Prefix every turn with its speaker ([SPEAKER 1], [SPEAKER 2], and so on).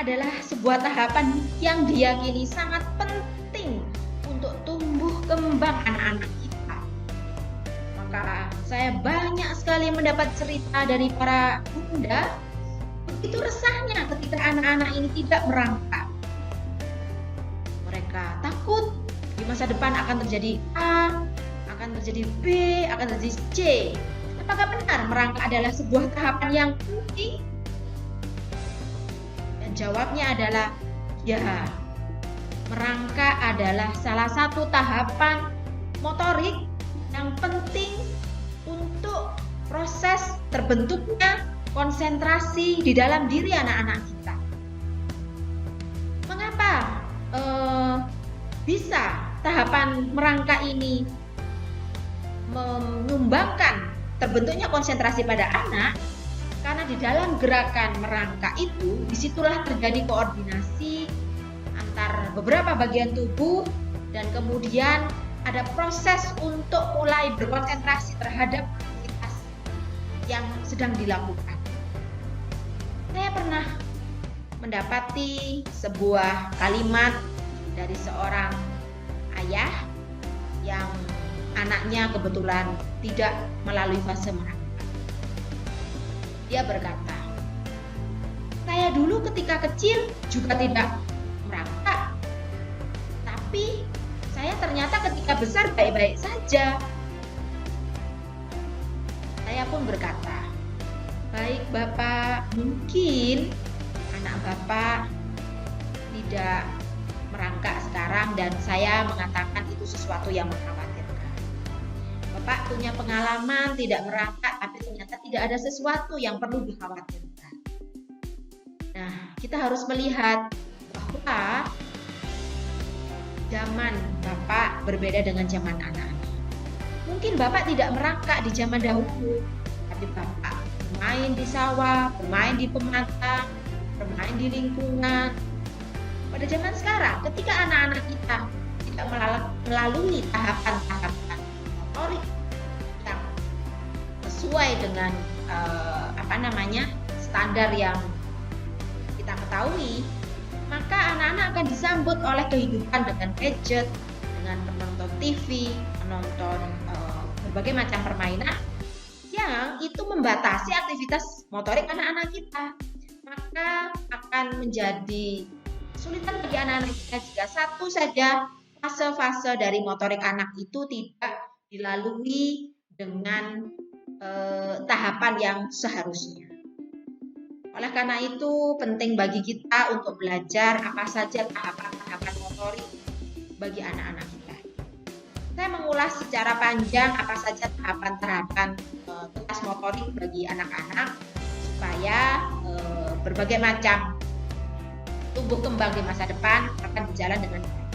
[SPEAKER 1] adalah sebuah tahapan yang diyakini sangat penting untuk tumbuh kembang anak-anak kita. Maka saya banyak sekali mendapat cerita dari para bunda begitu resahnya ketika anak-anak ini tidak merangkak. Mereka takut di masa depan akan terjadi A, akan terjadi B, akan terjadi C. Apakah benar merangkak adalah sebuah tahapan yang penting? Dan jawabnya adalah ya. Merangkak adalah salah satu tahapan motorik yang penting untuk proses terbentuknya konsentrasi di dalam diri anak-anak kita. Mengapa bisa tahapan merangkak ini menyumbangkan terbentuknya konsentrasi pada anak? Karena di dalam gerakan merangkak itu, disitulah terjadi koordinasi antar beberapa bagian tubuh dan kemudian ada proses untuk mulai berkonsentrasi terhadap aktivitas yang sedang dilakukan. Saya pernah mendapati sebuah kalimat dari seorang ayah yang anaknya kebetulan tidak melalui fase merangkak. Dia berkata, saya dulu ketika kecil juga tidak merangkak, tapi saya ternyata ketika besar baik-baik saja. Saya pun berkata, baik Bapak, mungkin anak Bapak tidak merangkak sekarang dan saya mengatakan itu sesuatu yang mengkhawatirkan. Bapak punya pengalaman tidak merangkak, tapi ternyata tidak ada sesuatu yang perlu dikhawatirkan. Nah, kita harus melihat bahwa zaman Bapak berbeda dengan zaman anak-anak. Mungkin Bapak tidak merangkak di zaman dahulu, tapi Bapak bermain di sawah, bermain di pematang, bermain di lingkungan. Pada zaman sekarang, ketika anak-anak kita tidak melalui tahapan-tahapan motorik yang sesuai dengan standar yang kita ketahui, maka anak-anak akan disambut oleh kehidupan dengan gadget, dengan menonton TV, menonton berbagai macam permainan yang itu membatasi aktivitas motorik anak-anak kita. Maka akan menjadi kesulitan bagi anak-anak kita jika satu saja fase-fase dari motorik anak itu tidak dilalui dengan tahapan yang seharusnya. Oleh karena itu penting bagi kita untuk belajar apa saja tahapan-tahapan motorik bagi anak-anak kita. Saya mengulas secara panjang apa saja tahapan-tahapan tugas motorik bagi anak-anak supaya berbagai macam tumbuh kembang di masa depan akan berjalan dengan baik.